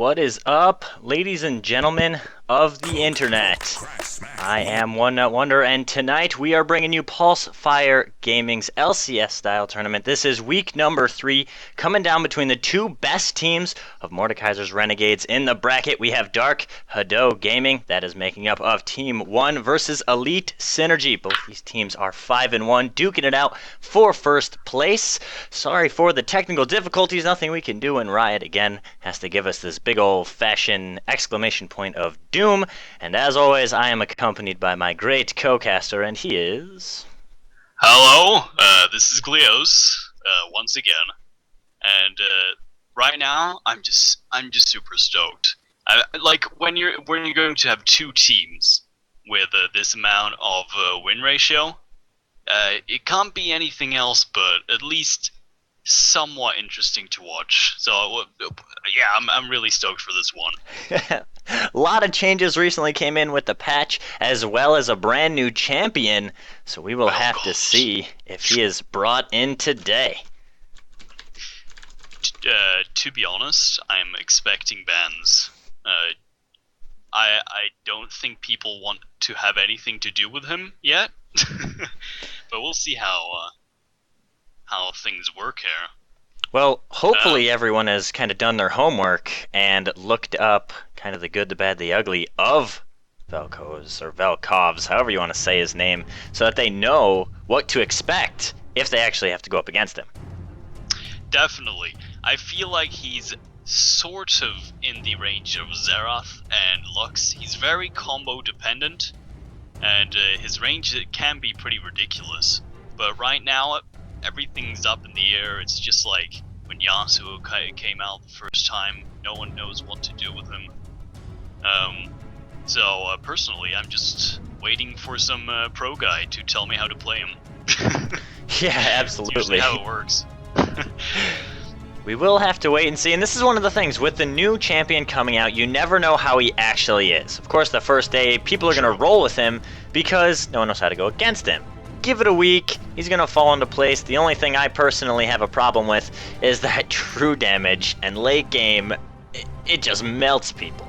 What is up, ladies and gentlemen of the internet? I am One Nut Wonder, and tonight we are bringing you PulseFire Gaming's LCS style tournament. This is week number 3, coming down between the two best teams of Mordekaiser's Renegades in the bracket. We have Dark Hado Gaming, that is making up of Team 1 versus Elite Synergy. Both these teams are 5-1, duking it out for first place. Sorry for the technical difficulties, nothing we can do, and Riot again has to give us this big old-fashioned exclamation point of doom. And as always, I am accompanied by my great co-caster, and he is... Hello, this is Gleos, once again, and right now I'm just super stoked. Like when you're going to have two teams with this amount of win ratio, it can't be anything else but at least somewhat interesting to watch. So yeah, I'm really stoked for this one. A lot of changes recently came in with the patch, as well as a brand new champion, so we will have to see if he is brought in today. To be honest, I'm expecting bans. I don't think people want to have anything to do with him yet, but we'll see how things work here. Well, hopefully everyone has kind of done their homework and looked up kind of the good, the bad, the ugly of Vel'Koz, or Vel'Kovs, however you want to say his name, so that they know what to expect if they actually have to go up against him. Definitely. I feel like he's sort of in the range of Xerath and Lux. He's very combo dependent, and his range can be pretty ridiculous. But right now, everything's up in the air. It's just like when Yasuo came out the first time, no one knows what to do with him. So personally, I'm just waiting for some pro guy to tell me how to play him. Yeah, absolutely. It's usually how it works. We will have to wait and see, and this is one of the things, with the new champion coming out, you never know how he actually is. Of course, the first day, people are going to roll with him because no one knows how to go against him. Give it a week, he's going to fall into place. The only thing I personally have a problem with is that true damage, and late game, it just melts people.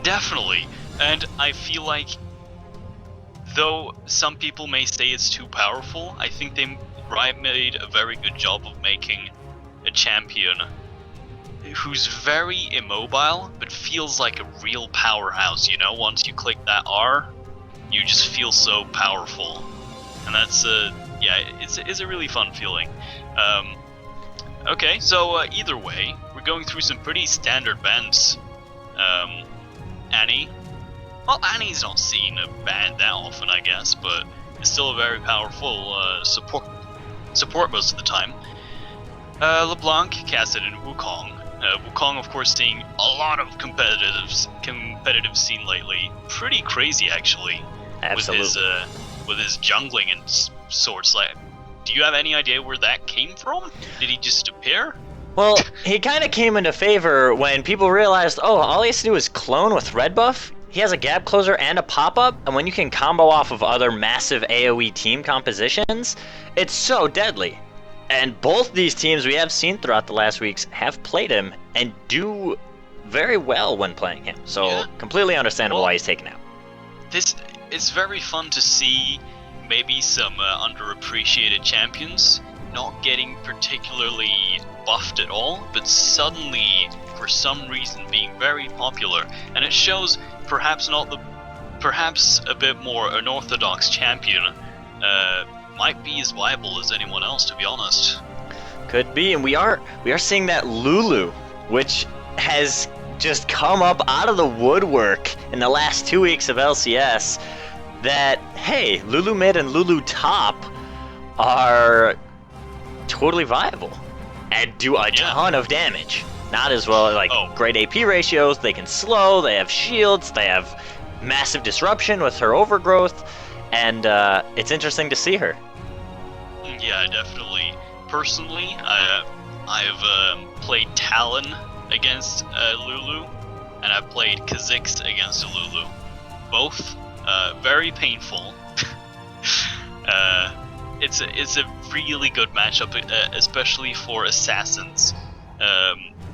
Definitely, and I feel like, though some people may say it's too powerful, I think Riot made a very good job of making a champion who's very immobile, but feels like a real powerhouse, you know? Once you click that R, you just feel so powerful. And that's, yeah, it's a really fun feeling. Okay, so either way, we're going through some pretty standard bans. Annie. Well, Annie's not seen banned that often, I guess, but it's still a very powerful support most of the time. LeBlanc casted in Wukong. Wukong, of course, seeing a lot of competitive scene lately. Pretty crazy, actually. Absolutely. With his jungling and sorts. Like, do you have any idea where that came from? Did he just appear? Well, he kind of came into favor when people realized, oh, all he has to do is clone with red buff. He has a gap closer and a pop-up, and when you can combo off of other massive AoE team compositions, it's so deadly. And both these teams we have seen throughout the last weeks have played him and do very well when playing him. So yeah, completely understandable why he's taken out. It's very fun to see maybe some underappreciated champions not getting particularly buffed at all, but suddenly, for some reason, being very popular. And it shows perhaps a bit more unorthodox champion might be as viable as anyone else, to be honest. Could be, and we are seeing that Lulu, which has just come up out of the woodwork in the last 2 weeks of LCS, that, hey, Lulu mid and Lulu top are totally viable and do a ton of damage. Not as well, like great AP ratios, they can slow, they have shields, they have massive disruption with her overgrowth, and it's interesting to see her. Yeah, definitely. Personally, I've played Talon against Lulu, and I've played Kha'Zix against Lulu. Both very painful. It's a really good matchup, especially for assassins.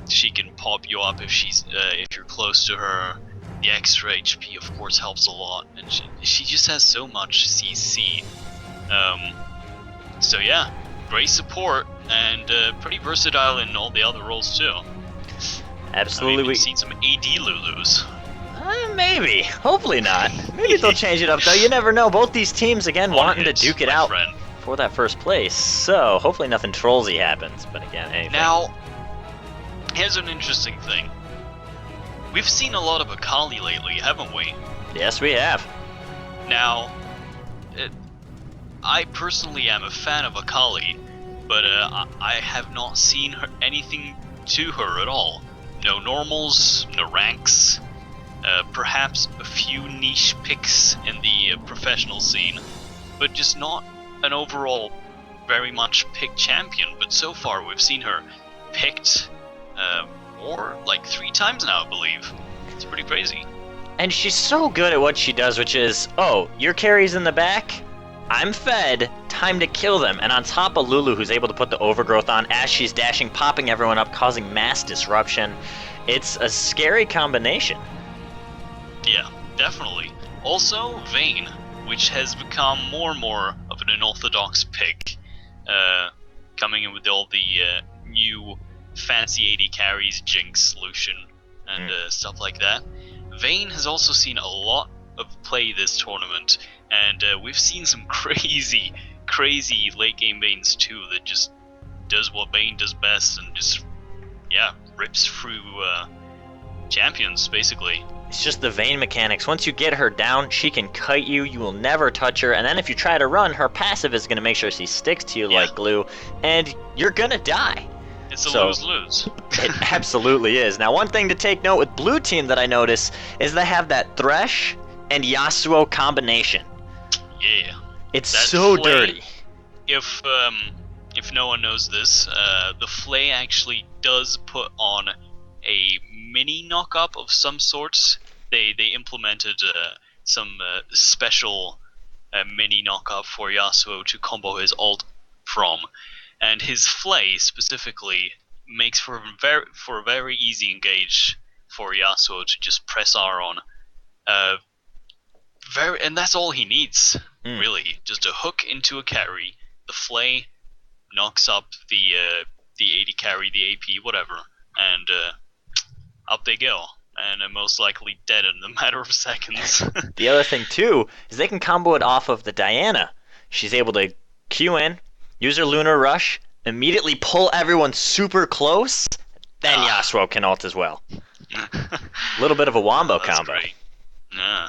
She can pop you up if you're close to her. The extra HP, of course, helps a lot, and she just has so much CC. So yeah, great support and pretty versatile in all the other roles too. Absolutely. We've seen some AD Lulus. Maybe. Hopefully not. Maybe they'll change it up, though. You never know. Both these teams, again, wanting to duke it out for that first place. So, hopefully nothing trollsy happens. But again, anything. Now, here's an interesting thing. We've seen a lot of Akali lately, haven't we? Yes, we have. Now, I personally am a fan of Akali, but I have not seen anything to her at all. No normals, no ranks. Perhaps a few niche picks in the professional scene, but just not an overall very much picked champion. But so far we've seen her picked more like 3 times now, I believe. It's pretty crazy. And she's so good at what she does, which is, oh, your carry's in the back, I'm fed, time to kill them. And on top of Lulu, who's able to put the overgrowth on as she's dashing, popping everyone up, causing mass disruption. It's a scary combination. Yeah, definitely. Also, Vayne, which has become more and more of an unorthodox pick, coming in with all the new fancy AD carries, Jinx, solution, and stuff like that. Vayne has also seen a lot of play this tournament, and we've seen some crazy late game Vaynes too that just does what Vayne does best and just, yeah, rips through champions, basically. It's just the Vayne mechanics. Once you get her down, she can kite you, you will never touch her, and then if you try to run, her passive is going to make sure she sticks to you like glue, and you're going to die. It's a lose-lose. It absolutely is. Now, one thing to take note with Blue Team that I notice is they have that Thresh and Yasuo combination. Yeah. It's so Flay, dirty. If no one knows this, the Flay actually does put on a mini knock-up of some sorts. They implemented some special mini knock-up for Yasuo to combo his ult from, and his Flay specifically makes for a very easy engage for Yasuo to just press R on. And that's all he needs, really, just a hook into a carry. The Flay knocks up the AD carry, the AP, whatever, and up they go, and are most likely dead in a matter of seconds. The other thing, too, is they can combo it off of the Diana. She's able to Q in, use her Lunar Rush, immediately pull everyone super close, then Yasuo can ult as well. A little bit of a wombo combo. Great. Yeah.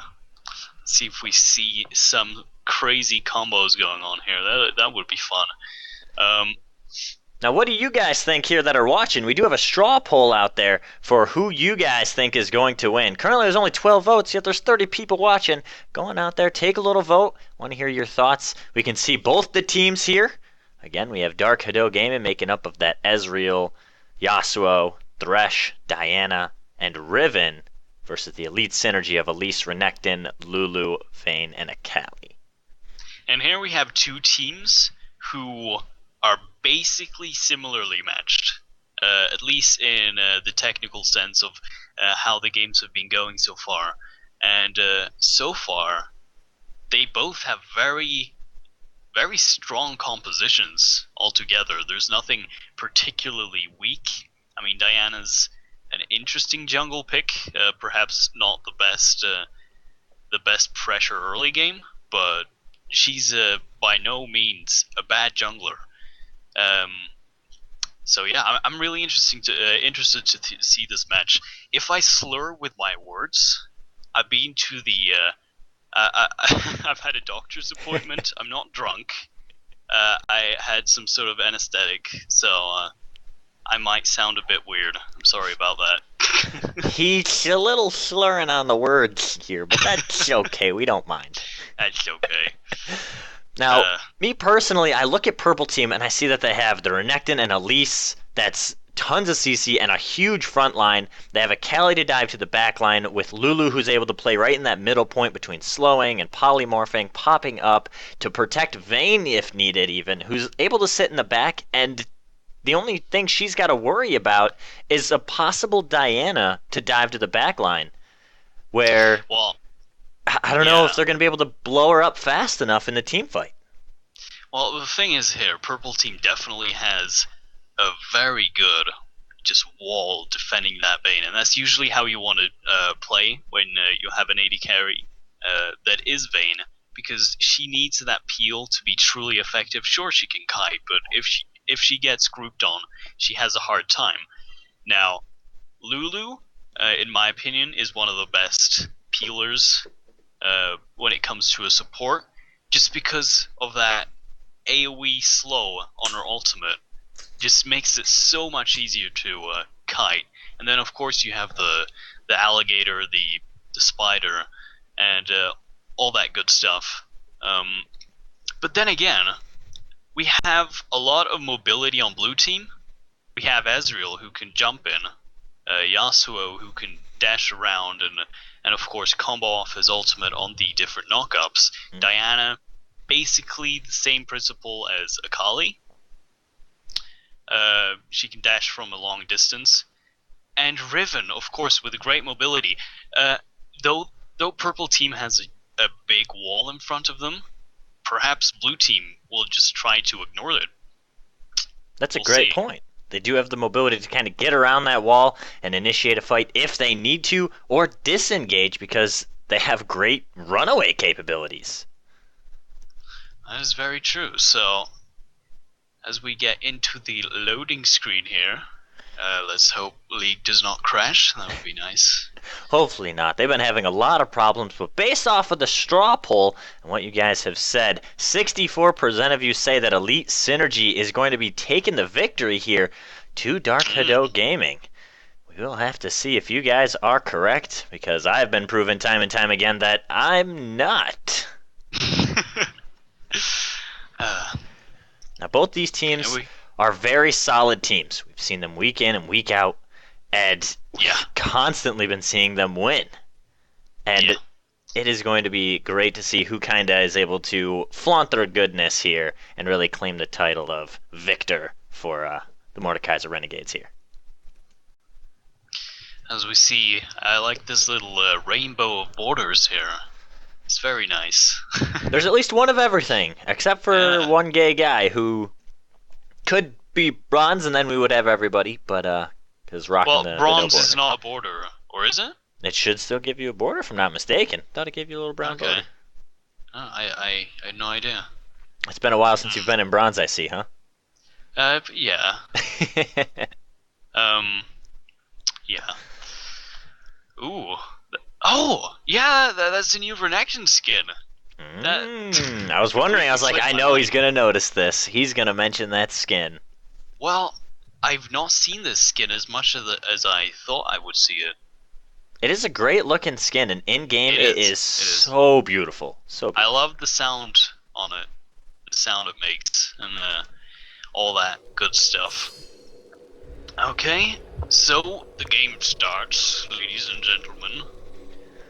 Let's see if we see some crazy combos going on here. That would be fun. Now, what do you guys think here that are watching? We do have a straw poll out there for who you guys think is going to win. Currently, there's only 12 votes, yet there's 30 people watching. Go on out there, take a little vote. Want to hear your thoughts? We can see both the teams here. Again, we have Dark Hado Gaming making up of that Ezreal, Yasuo, Thresh, Diana, and Riven versus the elite synergy of Elise, Renekton, Lulu, Vayne, and Akali. And here we have 2 teams who are basically similarly matched, at least in the technical sense of how the games have been going so far. And so far, they both have very strong compositions altogether. There's nothing particularly weak. I mean, Diana's an interesting jungle pick, perhaps not the best pressure early game, but she's by no means a bad jungler. So yeah, I'm really interested to see this match. If I slur with my words, I've been to the I've had a doctor's appointment. I'm not drunk. I had some sort of anesthetic, so I might sound a bit weird. I'm sorry about that. He's a little slurring on the words here, but that's okay. We don't mind. That's okay. Now, me personally, I look at Purple Team and I see that they have the Renekton and Elise. That's tons of CC and a huge front line. They have Akali to dive to the back line with Lulu, who's able to play right in that middle point between slowing and polymorphing, popping up to protect Vayne if needed even, who's able to sit in the back and the only thing she's got to worry about is a possible Diana to dive to the back line, where Well, I don't know if yeah. they're going to be able to blow her up fast enough in the team fight. Well, the thing is here, Purple Team definitely has a very good just wall defending that Vayne, and that's usually how you want to play when you have an AD carry that is Vayne, because she needs that peel to be truly effective. Sure, she can kite, but if she gets grouped on, she has a hard time. Now, Lulu, in my opinion, is one of the best peelers when it comes to a support, just because of that AoE slow on her ultimate. Just makes it so much easier to kite. And then of course you have the alligator, the spider, and all that good stuff. But then again, we have a lot of mobility on blue team. We have Ezreal who can jump in, Yasuo who can dash around, and of course combo off his ultimate on the different knockups. Diana, basically the same principle as Akali. She can dash from a long distance, and Riven, of course, with great mobility. Though Purple Team has a big wall in front of them, perhaps Blue Team will just try to ignore it. That's a We'll great see. point. They do have the mobility to kind of get around that wall and initiate a fight if they need to, or disengage because they have great runaway capabilities. That is very true. So, as we get into the loading screen here, let's hope League does not crash. That would be nice. Hopefully not. They've been having a lot of problems, but based off of the straw poll and what you guys have said, 64% of you say that Elite Synergy is going to be taking the victory here to Dark Hado Gaming. We will have to see if you guys are correct, because I've been proven time and time again that I'm not. Now, both these teams are very solid teams. We've seen them week in and week out, and constantly been seeing them win. And it is going to be great to see who kind of is able to flaunt their goodness here and really claim the title of victor for the Mordekaiser Renegades here. As we see, I like this little rainbow of borders here. It's very nice. There's at least one of everything, except for one gay guy who could be bronze, and then we would have everybody, but because rocking the bronze no is not a border, or is it? It should still give you a border, if I'm not mistaken. Thought it gave you a little brown border. Oh, I had no idea. It's been a while since you've been in bronze, I see, huh? Yeah. Yeah. Ooh. Oh, yeah, that's a new Renekton skin. I was wondering, I was like, I know he's going to notice this. He's going to mention that skin. Well, I've not seen this skin as much as I thought I would see it. It is a great looking skin, and in-game it is so beautiful. So beautiful. I love the sound on it. The sound it makes, and all that good stuff. Okay, so the game starts, ladies and gentlemen.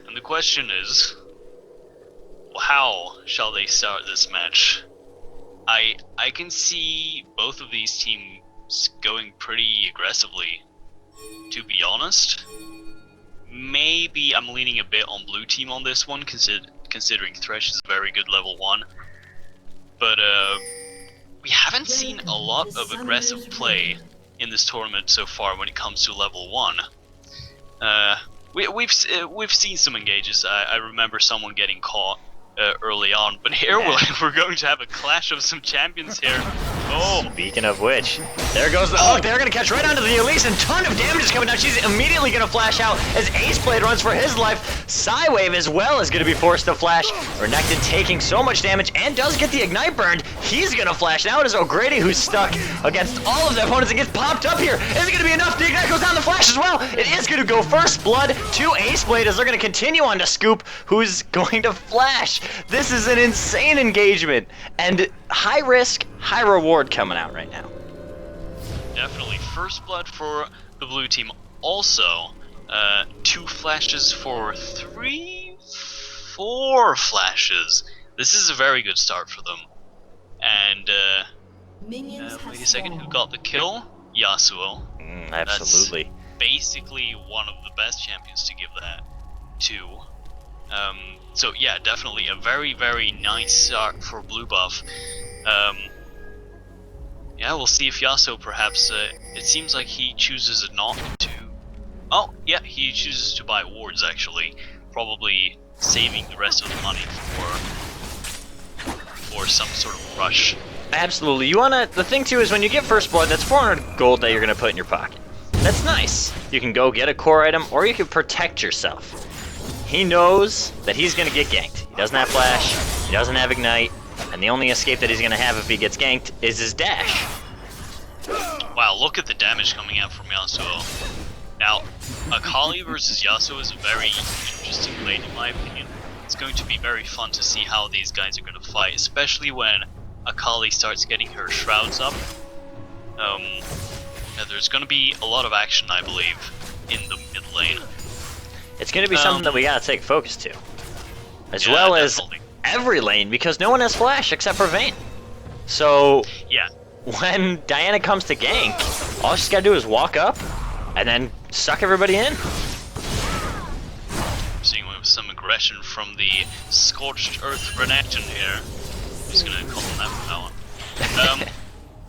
And the question is, how shall they start this match? I can see both of these teams going pretty aggressively, to be honest. Maybe I'm leaning a bit on blue team on this one, considering Thresh is a very good level 1. But we haven't seen a lot of aggressive play in this tournament so far when it comes to level 1. We've seen some engages. I remember someone getting caught early on, but here we're going to have a clash of some champions here. Oh! Speaking of which, there goes the hook. They're going to catch right onto the Elise, and ton of damage is coming down. She's immediately going to flash out as Aceblade runs for his life. Psywave as well is going to be forced to flash. Renekton taking so much damage and does get the Ignite burned. He's going to flash. Now it is O'Grady who's stuck against all of the opponents and gets popped up here. Is it going to be enough? The Ignite goes down the flash as well. It is going to go first blood to Aceblade as they're going to continue on to Scoop, who's going to flash. This is an insane engagement, and high risk, high reward coming out right now. Definitely first blood for the blue team. Also, 2 flashes for 4 flashes. This is a very good start for them. And Wait a second, who got the kill? Yasuo. Absolutely. That's basically one of the best champions to give that to. So yeah, definitely a very, very nice start for blue buff. Yeah, we'll see if Yasuo perhaps, it seems like he chooses not to... Oh, yeah, he chooses to buy wards actually. Probably saving the rest of the money for some sort of rush. Absolutely. You wanna... The thing too is when you get first blood, that's 400 gold that you're gonna put in your pocket. That's nice. You can go get a core item, or you can protect yourself. He knows that he's gonna get ganked. He doesn't have flash, he doesn't have ignite, and the only escape that he's gonna have if he gets ganked is his dash. Wow, look at the damage coming out from Yasuo. Now, Akali versus Yasuo is a very interesting lane in my opinion. It's going to be very fun to see how these guys are going to fight, especially when Akali starts getting her shrouds up. Yeah, there's going to be a lot of action, I believe, in the mid lane. It's going to be something that we gotta take focus to. As Yeah, well definitely. as every lane, because no one has flash except for Vayne. So, Yeah, when Diana comes to gank, all she's gotta do is walk up, and then suck everybody in. seeing some aggression from the Scorched Earth Renekton here. Just gonna call him that from now on.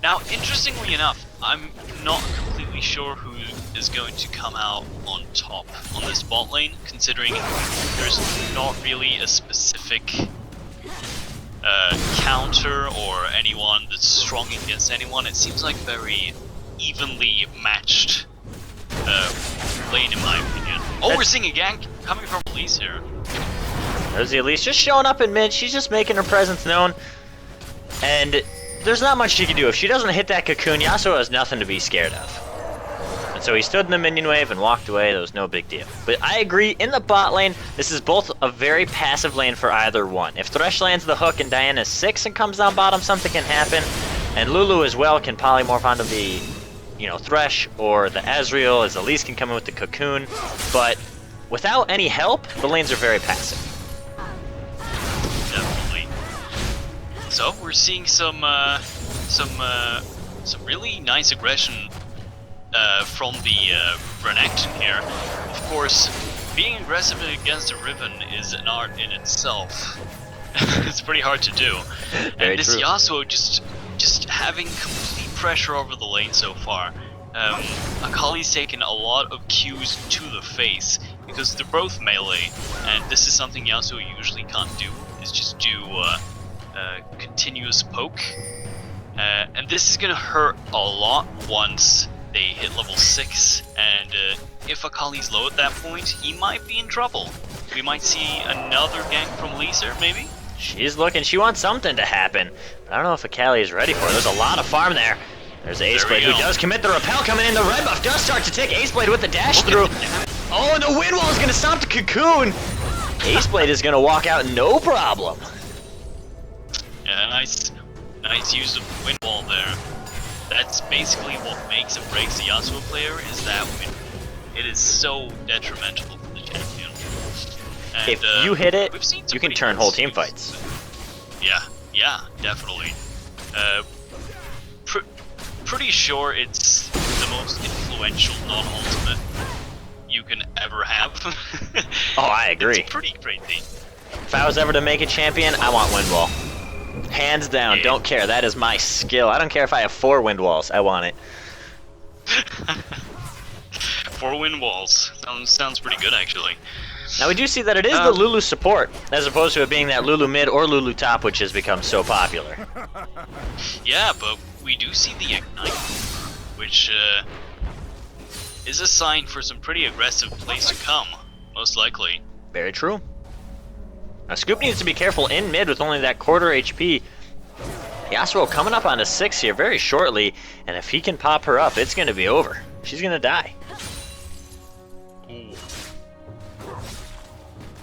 Now, interestingly enough, I'm not completely sure who is going to come out on top on this bot lane, considering there's not really a specific counter or anyone that's strong against anyone. It seems like very evenly matched lane in my opinion. Oh, we're seeing a gank coming from Elise here. There's the Elise just showing up in mid. She's just making her presence known. And there's not much she can do. If she doesn't hit that cocoon, Yasuo has nothing to be scared of. And so he stood in the minion wave and walked away. There was no big deal. But I agree, in the bot lane, this is both a very passive lane for either one. If Thresh lands the hook and Diana's 6 and comes down bottom, something can happen. And Lulu as well can polymorph onto the, Thresh or the Ezreal, as Elise can come in with the cocoon. But without any help, the lanes are very passive. Definitely. So we're seeing some really nice aggression from the Renekton here. Of course, being aggressive against a Riven is an art in itself. It's pretty hard to do. Very And this true. Yasuo just having complete pressure over the lane so far. Akali's taken a lot of Qs to the face because they're both melee, and this is something Yasuo usually can't do, is just do continuous poke. And this is gonna hurt a lot once they hit level 6, and if Akali's low at that point, he might be in trouble. We might see another gank from Lisa, maybe? She's looking, she wants something to happen. But I don't know if Akali is ready for it. There's a lot of farm there. There's Ace There we Blade who go. does commit the repel coming in. The red buff does start to tick. Ace Blade with the dash through. Oh, and the wind wall is gonna stop the cocoon. Ace Blade is gonna walk out no problem. Yeah, nice use of the wind wall there. That's basically what makes and breaks the Yasuo player, is that wind. It is so detrimental for the champion. And, If you hit it, we've seen some you can pretty turn good whole team scenes. fights. Yeah, definitely. Pretty sure it's the most influential non-ultimate you can ever have. Oh, I agree. It's pretty crazy. If I was ever to make a champion, I want wind wall. Hands down, Yeah. don't care. That is my skill. I don't care if I have 4 wind walls. I want it. 4 wind walls. Sounds pretty good, actually. Now we do see that it is the Lulu support, as opposed to it being that Lulu mid or Lulu top, which has become so popular. Yeah, but we do see the Ignite, which is a sign for some pretty aggressive plays to come, most likely. Very true. Now Scoop needs to be careful in mid with only that quarter HP. Yasuo coming up onto 6 here very shortly, and if he can pop her up, it's going to be over. She's going to die. Ooh.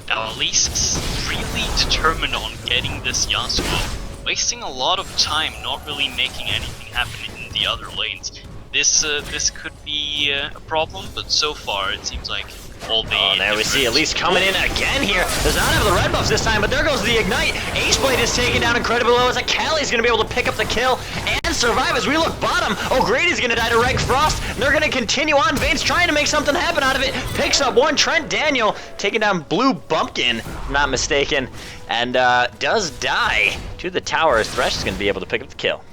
Now Elise really determined on getting this Yasuo, wasting a lot of time not really making anything happen in the other lanes. this could be a problem, but so far it seems like all the... Oh, there we see Elise coming in again here. Does not have the red buffs this time, but there goes the Ignite. Aceblade is taken down incredibly low as Akali's going to be able to pick up the kill and survive as we look bottom. O'Grady's going to die to Reg Frost, and they're going to continue on. Vane's trying to make something happen out of it. Picks up one. Trent Daniel taking down Blue Bumpkin, if I'm not mistaken, and does die to the tower as Thresh is going to be able to pick up the kill.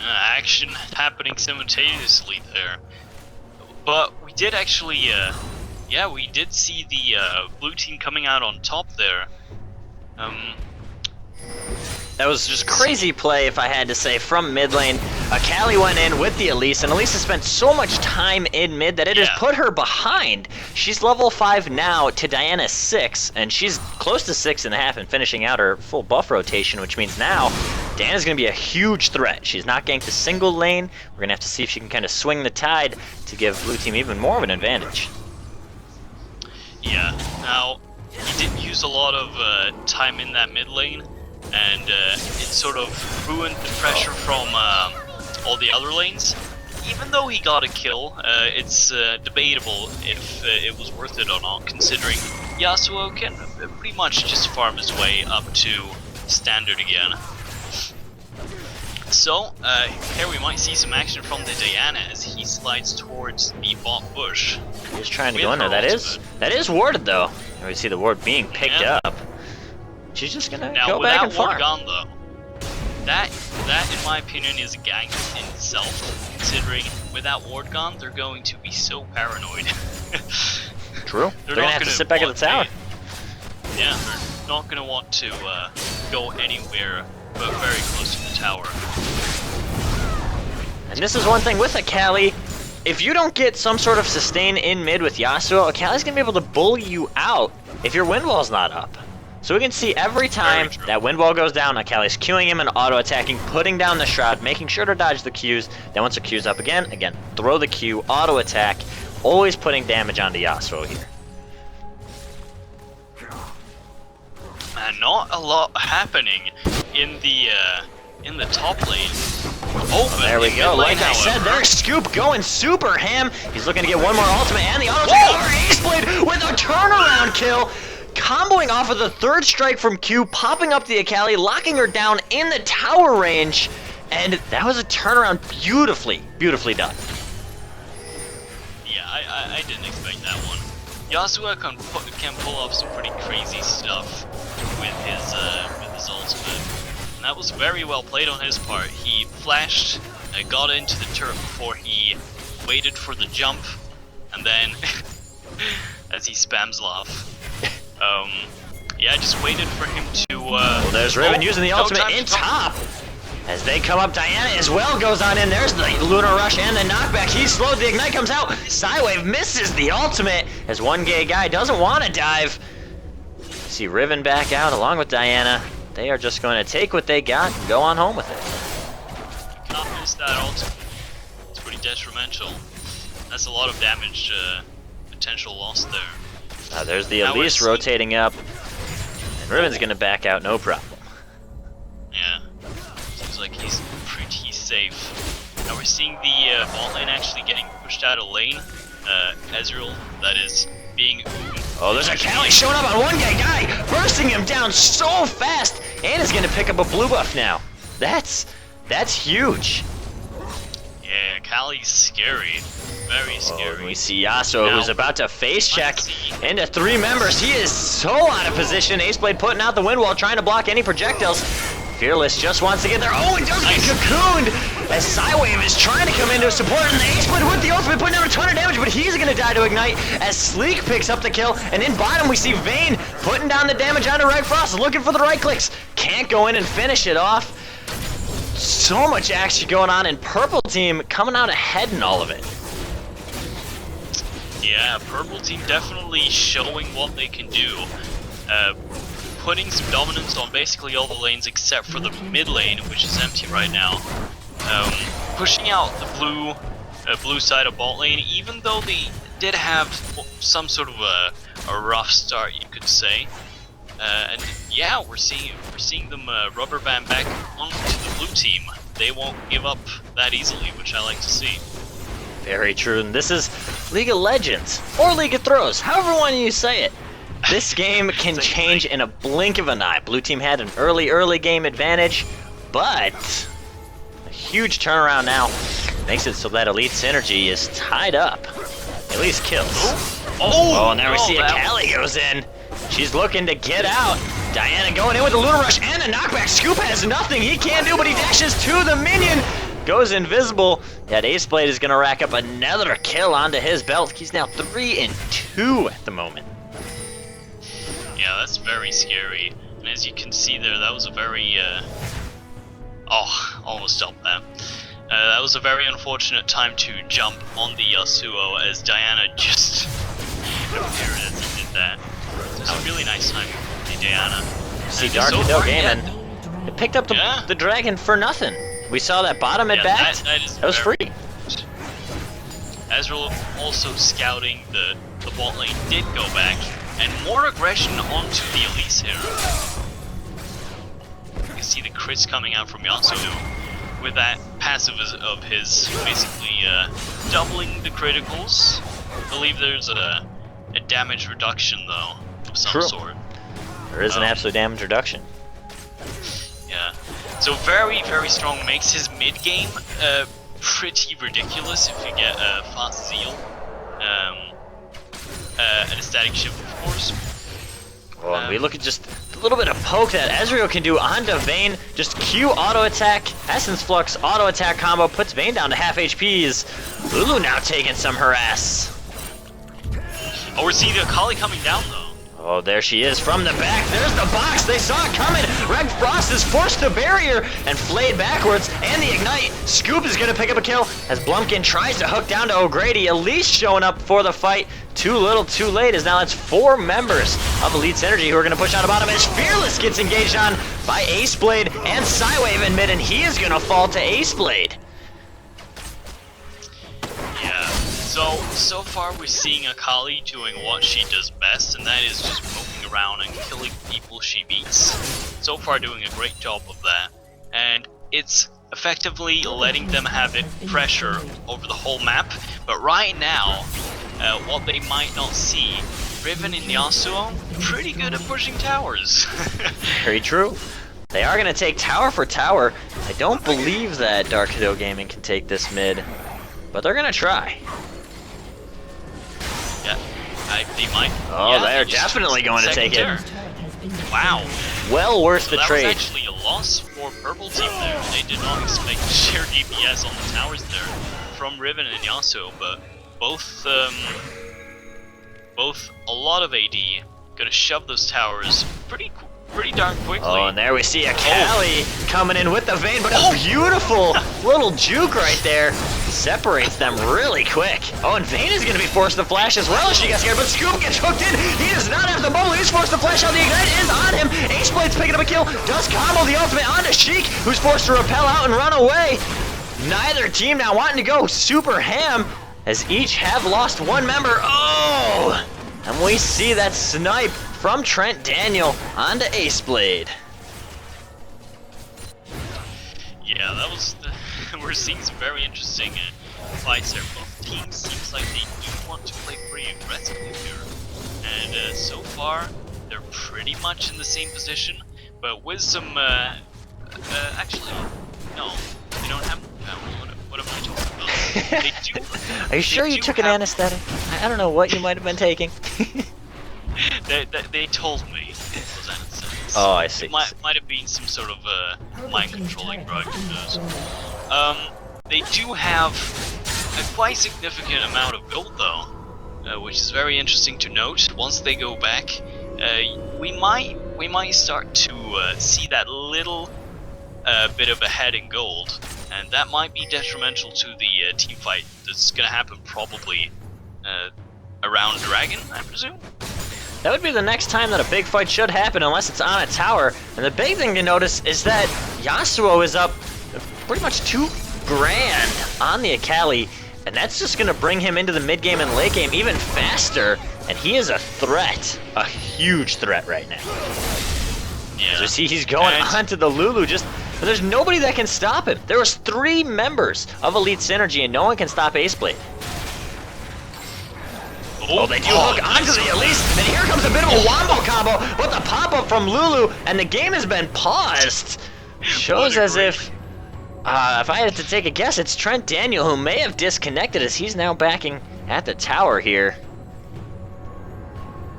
Action happening simultaneously there. But we did actually, yeah, we did see the blue team coming out on top there. That was just crazy play, if I had to say, from mid lane. Akali went in with the Elise, and Elise has spent so much time in mid that it has put her behind. She's level 5 now to Diana's 6, and she's close to 6.5 and finishing out her full buff rotation, which means now Diana's going to be a huge threat. She's not ganked a single lane. We're going to have to see if she can kind of swing the tide to give blue team even more of an advantage. Yeah, now, he did use a lot of time in that mid lane, and it sort of ruined the pressure from all the other lanes. Even though he got a kill, it's debatable if it was worth it or not, considering Yasuo can pretty much just farm his way up to standard again. So, here we might see some action from the Diana as he slides towards the bot bush. He's trying to go in there. That is warded though. And we see the ward being picked up. She's just gonna go back and farm. Now, without ward gone though, that in my opinion is a gank in itself. Considering without ward gone, they're going to be so paranoid. True. They're gonna have to sit back at the tower. Yeah, they're not gonna want to go anywhere but very close to the tower. And this is one thing with Akali. If you don't get some sort of sustain in mid with Yasuo, Akali's gonna be able to bully you out if your wind wall's not up. So we can see every time that wind wall goes down, Akali's queuing him and auto-attacking, putting down the shroud, making sure to dodge the Qs. Then once the Q's up again, throw the Q, auto-attack, always putting damage onto Yasuo here. Man, not a lot happening in the top lane. Oh, there we go. Like I said, there's Scoop going super ham. He's looking to get one more ultimate and the auto-attack over Aceblade with a turnaround kill. Comboing off of the third strike from Q, popping up the Akali, locking her down in the tower range, and that was a turnaround beautifully done. Yeah, I didn't expect that one. Yasuo can pull off some pretty crazy stuff with his ultimate, and that was very well played on his part. He flashed, got into the turret before he waited for the jump, and then as he spams off. Yeah, just waited for him to, well, there's Riven using the ultimate in top. As they come up, Diana as well goes on in. There's the Lunar Rush and the knockback. He's slowed, the Ignite comes out. Psywave misses the ultimate as one gay guy doesn't want to dive. See Riven back out along with Diana. They are just going to take what they got and go on home with it. Cannot miss that ultimate. It's pretty detrimental. That's a lot of damage potential lost there. There's the Elise rotating up, and Riven's gonna back out, no problem. Yeah, seems like he's pretty safe. Now we're seeing the bot lane actually getting pushed out of lane. Ezreal, that is, being... Oh, there's Akali showing up on one guy, bursting him down so fast, and is gonna pick up a blue buff now. That's huge. Yeah, Akali's scary. Very scary. And we see Yasuo, who's about to face check into 3 members. He is so out of position. Aceblade putting out the wind wall, trying to block any projectiles. Fearless just wants to get there. Oh, and does get cocooned as Psywave is trying to come into support, and the Aceblade with the ultimate putting down a ton of damage, but he's going to die to Ignite as Sleek picks up the kill. And in bottom, we see Vayne putting down the damage onto Reg Frost, looking for the right clicks. Can't go in and finish it off. So much action going on, and Purple Team coming out ahead in all of it. Yeah, Purple Team definitely showing what they can do. Putting some dominance on basically all the lanes except for the mid lane, which is empty right now. Pushing out the blue side of bot lane, even though they did have some sort of a rough start, you could say. And yeah, we're seeing them rubber band back onto the blue team. they won't give up that easily, which I like to see. Very true, and this is League of Legends, or League of Throws, however one you say it. This game can change in a blink of an eye. Blue team had an early game advantage, but a huge turnaround now makes it so that Elite Synergy is tied up. At least kills. Oh, and there we see Akali goes in. She's looking to get out. Diana going in with the Lunar Rush and a knockback. Scoop has nothing he can do, but he dashes to the minion. Goes invisible. That Ace Blade is going to rack up another kill onto his belt. He's now 3 and 2 at the moment. Yeah, that's very scary. And as you can see there, that was a very... almost jumped that. That was a very unfortunate time to jump on the Yasuo as Diana just appeared as he did that. So it's a really nice time for Diana. See Dark Hado Gaming. It picked up the dragon for nothing. We saw that bottom at bat. That was free. Ezreal also scouting the bot lane did go back, and more aggression onto the Elise here. You can see the crits coming out from Yasuo with that passive of his, basically doubling the criticals. I believe there's a damage reduction though of some sort. There is an absolute damage reduction. Yeah. So very strong, makes his mid game pretty ridiculous if you get a fast zeal and a static shift, of course. Well, we look at just a little bit of poke that Ezreal can do onto Vayne. Just Q auto attack, Essence Flux auto attack combo puts Vayne down to half HPs. Lulu now taking some harass. Oh, we're seeing the Akali coming down though. Oh, there she is from the back. There's the box. They saw it coming. Red Frost is forced to barrier and flayed backwards. And the Ignite. Scoop is going to pick up a kill as Blumpkin tries to hook down to O'Grady. Elise showing up for the fight. Too little, too late, as now it's 4 members of Elite Synergy who are going to push out the bottom as Fearless gets engaged on by Ace Blade and Psywave in mid, and he is going to fall to Ace Blade. Yeah. So far we're seeing Akali doing what she does best, and that is just moving around and killing people she beats. So far doing a great job of that, and it's effectively letting them have it pressure over the whole map. But right now, what they might not see, Riven and Yasuo, pretty good at pushing towers. Very true. They are going to take tower for tower. I don't believe that Dark Hado Gaming can take this mid, but they're going to try. Yeah, they might. Oh, yeah, they're definitely going to take it. Wow. Well worth the trade. That was actually a loss for Purple Team there. They did not expect to share DPS on the towers there from Riven and Yasuo, but both a lot of AD gonna shove those towers pretty darn quickly. Oh, and there we see Akali coming in with the Vayne, but a beautiful little juke right there. Separates them really quick. Oh, and Vayne is going to be forced to flash as well as she gets scared, but Scoop gets hooked in. He does not have the bubble. He's forced to flash out. The Ignite is on him. Ace Blade's picking up a kill. Does combo the ultimate onto Sheik, who's forced to repel out and run away. Neither team now wanting to go super ham, as each have lost 1 member. Oh! And we see that snipe from Trent Daniel onto Ace Blade. Yeah, that was we're seeing some very interesting fights there. Both teams seems like they do want to play pretty aggressively here, and so far they're pretty much in the same position, but with some actually no, they don't have. What am I talking about? They do. Are you sure you took an anesthetic? I don't know what you might have been taking. They told me those anesthetics. Oh, I see. It might have been some sort of mind controlling drug. They do have a quite significant amount of gold though, which is very interesting to note. Once they go back, we might start to see that little bit of a head in gold, and that might be detrimental to the team fight that's gonna happen probably around Dragon, I presume. That would be the next time that a big fight should happen, unless it's on a tower. And the big thing to notice is that Yasuo is up pretty much 2 grand on the Akali, and that's just going to bring him into the mid game and late game even faster. And he is a threat, a huge threat right now. Yeah. As we see, he's going onto the Lulu, just but there's nobody that can stop him. There was 3 members of Elite Synergy, and no one can stop Aceblade. Oh, they do hook onto the Elise, and here comes a bit of a wombo combo, but the pop-up from Lulu, and the game has been paused. Shows as if I had to take a guess, it's Trent Daniel who may have disconnected as he's now backing at the tower here.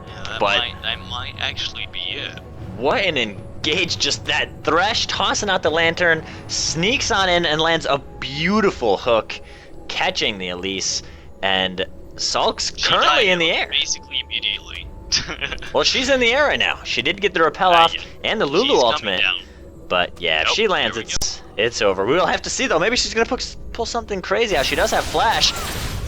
Yeah, that might actually be it. What an engage, just that Thresh tossing out the lantern, sneaks on in and lands a beautiful hook, catching the Elise, and Sulk's currently in the air. Basically immediately. Well, she's in the air right now. She did get the repel off and the Lulu ultimate. But yeah, if she lands, it's over. We'll have to see though. Maybe she's gonna pull something crazy out. She does have flash.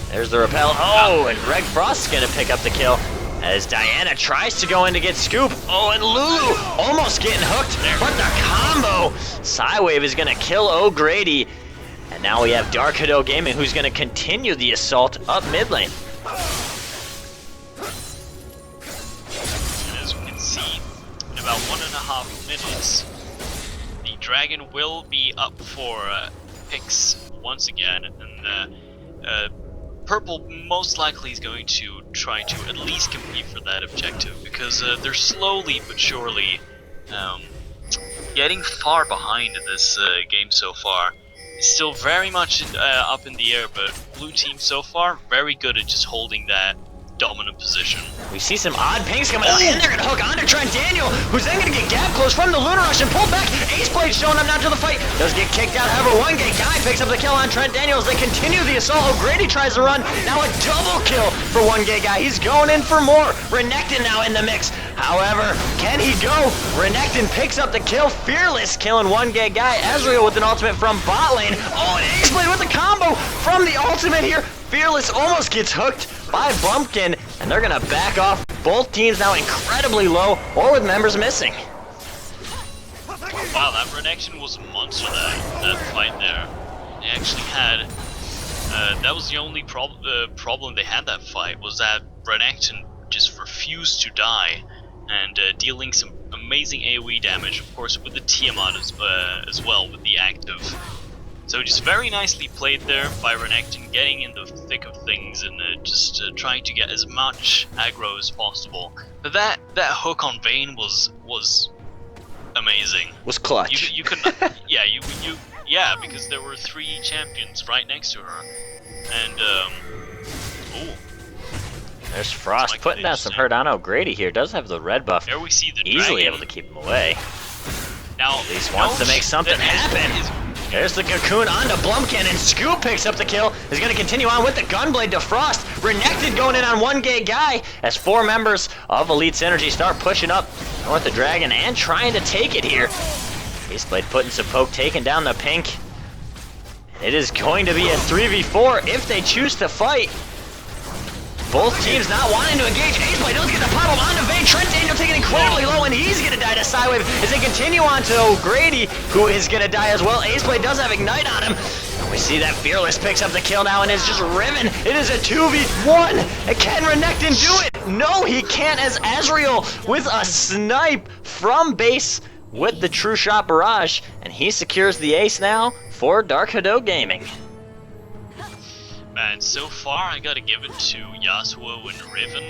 There's the repel. Oh, and Greg Frost's gonna pick up the kill as Diana tries to go in to get Scoop. Oh, and Lulu almost getting hooked, but the combo. Psywave is gonna kill O'Grady. And now we have Dark Hado Gaming, who's going to continue the assault up mid lane. And as we can see, in about 1.5 minutes, the Dragon will be up for picks once again, and Purple most likely is going to try to at least compete for that objective, because they're slowly but surely getting far behind in this game so far. It's still very much up in the air, but blue team so far very good at just holding that dominant position. We see some odd pings coming out, and they're going to hook onto Trent Daniel, who's then going to get gap close from the Lunar Rush and pulled back. Aceblade showing up now to the fight. Does get kicked out, however, one gate guy picks up the kill on Trent Daniel as they continue the assault. O'Grady tries to run. Now a double kill for one gate guy. He's going in for more. Renekton now in the mix. However, can he go? Renekton picks up the kill. Fearless killing one gate guy. Ezreal with an ultimate from bot lane. Oh, and Aceblade with the combo from the ultimate here. Fearless almost gets hooked by Bumpkin, and they're gonna back off. Both teams now incredibly low, or with members missing. Wow, that Renekton was a monster, that fight there. They actually had, that was the only problem they had that fight, was that Renekton just refused to die, and dealing some amazing AoE damage, of course, with the Tiamat as well, with the active. So just very nicely played there by Renekton, getting in the thick of things and just trying to get as much aggro as possible. But that hook on Vayne was amazing. Was clutch. You couldn't. Yeah, because there were 3 champions right next to her, and ooh. There's Frost putting down some hurt on O'Grady here. Does have the red buff. There we see the easily dragon. able to keep him away. Now at least wants to make something happen. There's the cocoon onto Blumpkin, and Scoop picks up the kill. Is going to continue on with the Gunblade to Frost. Renekton going in on one gay guy as 4 members of Elite Synergy start pushing up north of Dragon and trying to take it here. Aceblade putting some poke, taking down the pink. It is going to be a 3v4 if they choose to fight. Both teams not wanting to engage. Aceblade does get the pop-up onto Vayne. Trent Daniel taking incredibly low, and he's going to die to Psywave as they continue on to O'Grady, who is going to die as well. Aceblade does have Ignite on him. And we see that Fearless picks up the kill now and is just riven. It is a 2v1. Can Renekton do it? No, he can't, as Ezreal with a snipe from base with the True Shot Barrage, and he secures the ace now for Dark Hado Gaming. Man, so far I gotta give it to Yasuo and Riven.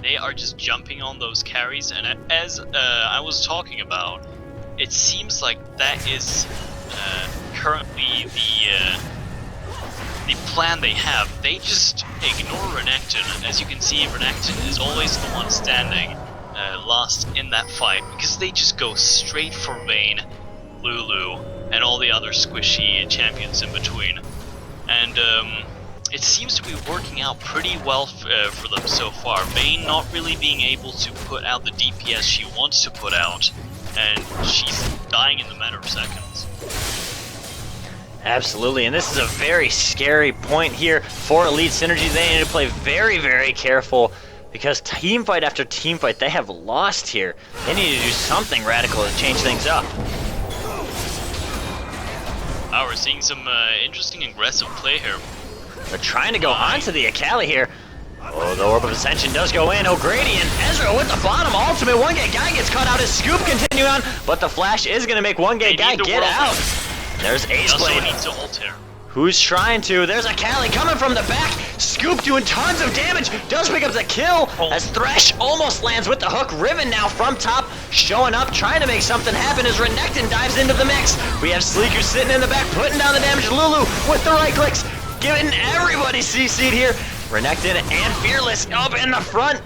They are just jumping on those carries, and as I was talking about, it seems like that is currently the plan they have. They just ignore Renekton. As you can see, Renekton is always the one standing last in that fight, because they just go straight for Vayne, Lulu, and all the other squishy champions in between. And it seems to be working out pretty well for them so far. Vayne not really being able to put out the DPS she wants to put out, and she's dying in the matter of seconds. Absolutely, and this is a very scary point here for Elite Synergy. They need to play very, very careful, because teamfight after teamfight they have lost here. They need to do something radical to change things up. We're seeing some interesting aggressive play here. They're trying to go onto the Akali here. Oh, the Orb of Ascension does go in. O'Grady and Ezreal with the bottom ultimate. 1Gate Guy gets caught out. His scoop continue on, but the flash is going to make 1Gate Guy get out. There's Ace Blade. Needs to ult here. Who's trying to? There's a Callie coming from the back. Scoop doing tons of damage. Does pick up the kill as Thresh almost lands with the hook. Riven now from top, showing up, trying to make something happen as Renekton dives into the mix. We have Sleek who's sitting in the back, putting down the damage. Lulu with the right clicks, giving everybody CC'd here. Renekton and Fearless up in the front.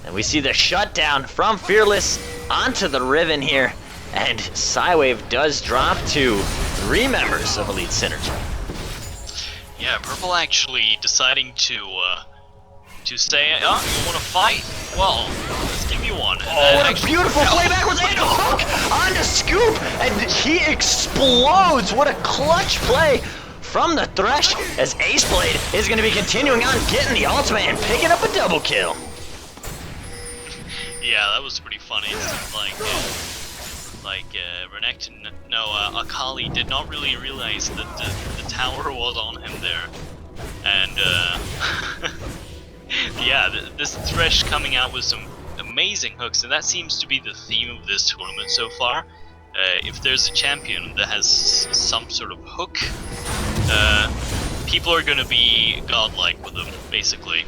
And we see the shutdown from Fearless onto the Riven here. And Psywave does drop to 3 members of Elite Synergy. Yeah, Purple actually deciding to say, oh, you want to fight? Well, let's give you one. Oh, what a beautiful play backwards and a hook onto Scoop, and he explodes. What a clutch play from the Thresh as Ace Blade is going to be continuing on getting the ultimate and picking up a double kill. Yeah, that was pretty funny. It seemed like Renekton, Akali did not really realize that the tower was on him there, and yeah, this Thresh coming out with some amazing hooks, and that seems to be the theme of this tournament so far. If there's a champion that has some sort of hook, people are going to be godlike with them, basically.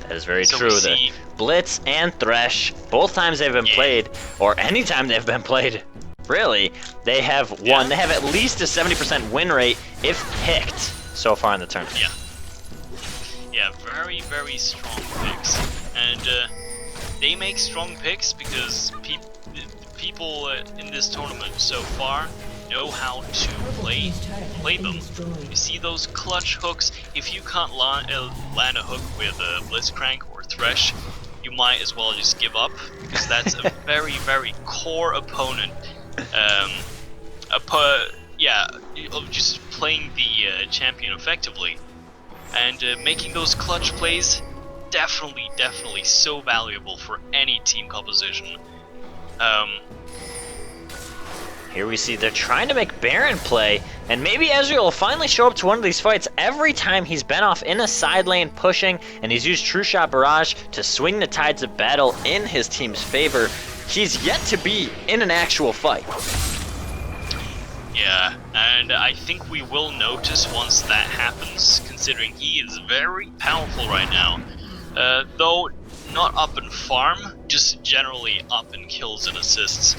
That is very true. The Blitz and Thresh, both times they've been played, or any time they've been played, really, they have won. They have at least a 70% win rate if picked so far in the tournament. Yeah, very, very strong picks. And they make strong picks because people in this tournament so far know how to play them. You see those clutch hooks. If you can't land a hook with Blitzcrank or Thresh, you might as well just give up, because that's a very, very core opponent. Of just playing the champion effectively, and making those clutch plays, definitely so valuable for any team composition. Here we see they're trying to make Baron play, and maybe Ezreal will finally show up to one of these fights. Every time he's been off in a side lane pushing, and he's used True Shot Barrage to swing the tides of battle in his team's favor, he's yet to be in an actual fight. Yeah, and I think we will notice once that happens, considering he is very powerful right now. Though not up in farm, just generally up in kills and assists.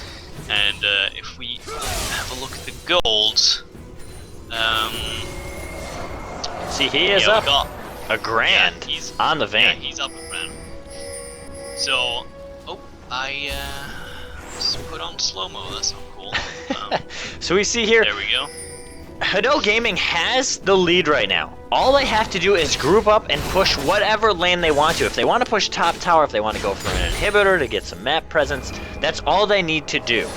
And if we have a look at the gold, see, he is up a grand on the Vayne. Yeah, he's up a grand. So, I just put on slow-mo, that's not cool. So we see here, there we go. Hado Gaming has the lead right now. All they have to do is group up and push whatever lane they want to. If they want to push top tower, if they want to go for an inhibitor to get some map presence, that's all they need to do.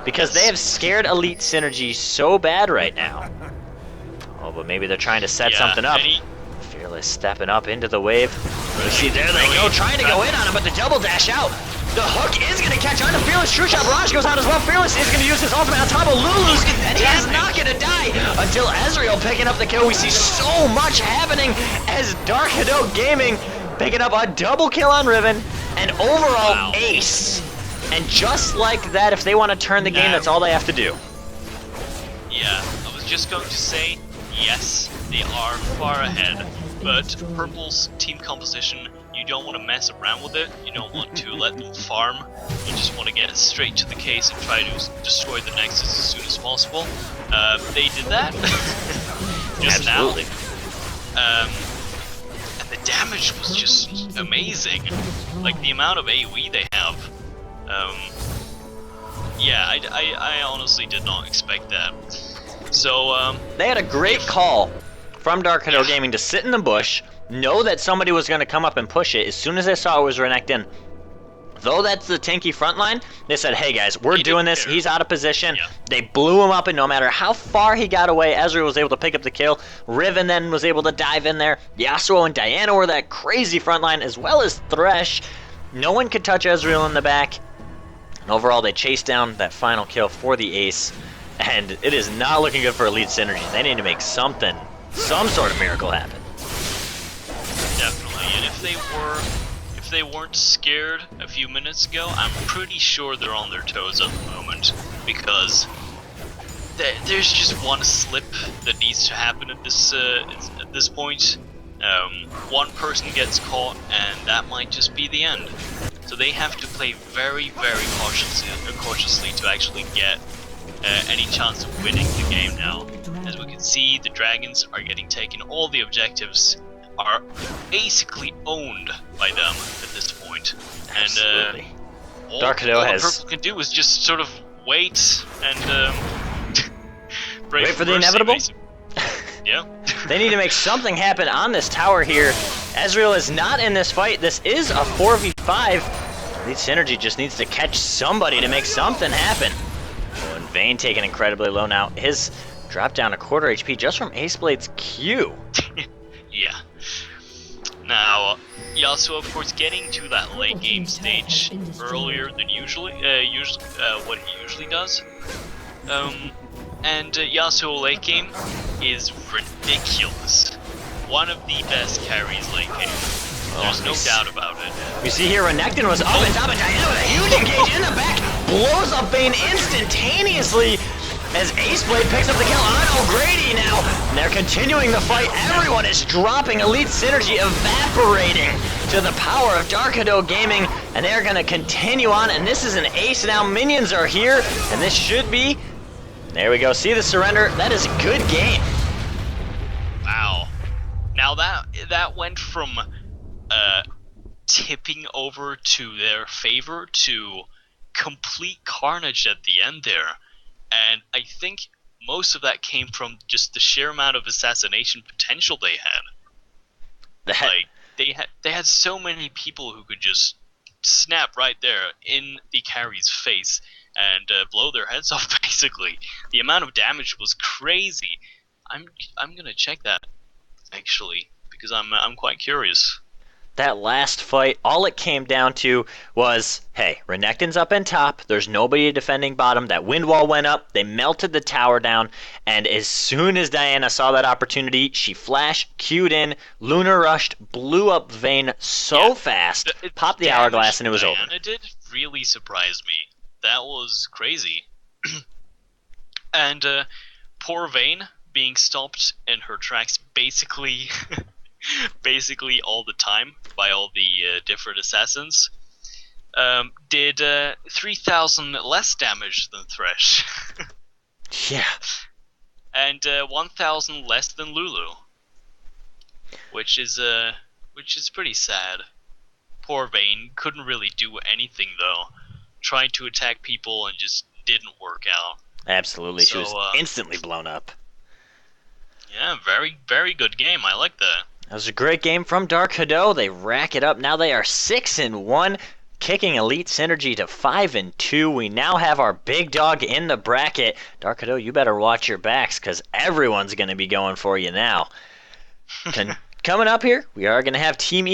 Because they have scared Elite Synergy so bad right now. Oh, but maybe they're trying to set something up. Fearless stepping up into the wave. You see, there they go, trying to go in on him, but the double dash out. The hook is going to catch on to Fearless. True Shot Barrage goes out as well. Fearless is going to use his ultimate on top of Lulu's, and he is not going to die until Ezreal picking up the kill. We see so much happening as Dark Hado Gaming picking up a double kill on Riven, and overall ace. And just like that, if they want to turn the game, that's all they have to do. Yeah, I was just going to say, yes, they are far ahead, but Purple's team composition, you don't want to mess around with it, you don't want to let them farm, you just want to get straight to the case and try to destroy the Nexus as soon as possible. They did that just Absolutely. now. And the damage was just amazing. Like the amount of AoE they have. Yeah, I honestly did not expect that. So, they had a great call from Dark Hado Gaming to sit in the bush, know that somebody was going to come up and push it as soon as they saw it was Renekton. Though that's the tanky front line, they said, hey guys, we're doing this, he's out of position. Yeah. They blew him up, and no matter how far he got away, Ezreal was able to pick up the kill. Riven then was able to dive in there. Yasuo and Diana were that crazy front line, as well as Thresh. No one could touch Ezreal in the back. And overall, they chased down that final kill for the ace. And it is not looking good for Elite Synergy. They need to make some sort of miracle happen. Definitely, and they weren't scared a few minutes ago, I'm pretty sure they're on their toes at the moment, because there's just one slip that needs to happen at this point. One person gets caught, and that might just be the end. So they have to play very, very cautiously to actually get any chance of winning the game now. As we can see, the dragons are getting taken. All the objectives are basically owned by them at this point. Absolutely. And all Hado the purple can do is just sort of wait and wait for the inevitable. Yeah. They need to make something happen on this tower here. Ezreal is not in this fight. This is a 4v5. Elite Synergy just needs to catch somebody to make something happen. Oh, and Vayne taken incredibly low now. His dropped down a quarter HP just from Ace Blade's Q. Yeah. Now, Yasuo, of course, getting to that late game stage earlier than what he usually does. And Yasuo late game is ridiculous. One of the best carries late game. There's no doubt about it. We see here Renekton was up on top of Diana with a huge engage in the back, blows up Vayne instantaneously as Aceblade picks up the kill on O'Grady now. And they're continuing the fight. Everyone is dropping. Elite Synergy evaporating to the power of Hado Gaming, and they're going to continue on. And this is an ace now. Minions are here, and this should be... There we go. See the surrender. That is a good game. Wow. Now that went from tipping over to their favor to complete carnage at the end there. And I think most of that came from just the sheer amount of assassination potential they had. Like they had so many people who could just snap right there in the carry's face and blow their heads off. Basically, the amount of damage was crazy. I'm gonna check that actually because I'm quite curious. That last fight, all it came down to was, hey, Renekton's up in top, there's nobody defending bottom, that wind wall went up, they melted the tower down, and as soon as Diana saw that opportunity, she flashed, queued in, Lunar rushed, blew up Vayne so fast, popped the hourglass, and it was over. Diana did really surprise me. That was crazy. And poor Vayne being stopped in her tracks basically all the time by all the different assassins, did 3,000 less damage than Thresh. Yeah. And 1,000 less than Lulu, which is pretty sad. Poor Vayne couldn't really do anything though. Tried to attack people and just didn't work out. Absolutely, she was instantly blown up. Yeah, very, very good game. I like that. That was a great game from Hado. They rack it up. Now they are 6-1, kicking Elite Synergy to 5-2. We now have our big dog in the bracket. Hado, you better watch your backs because everyone's going to be going for you now. Coming up here, we are going to have Team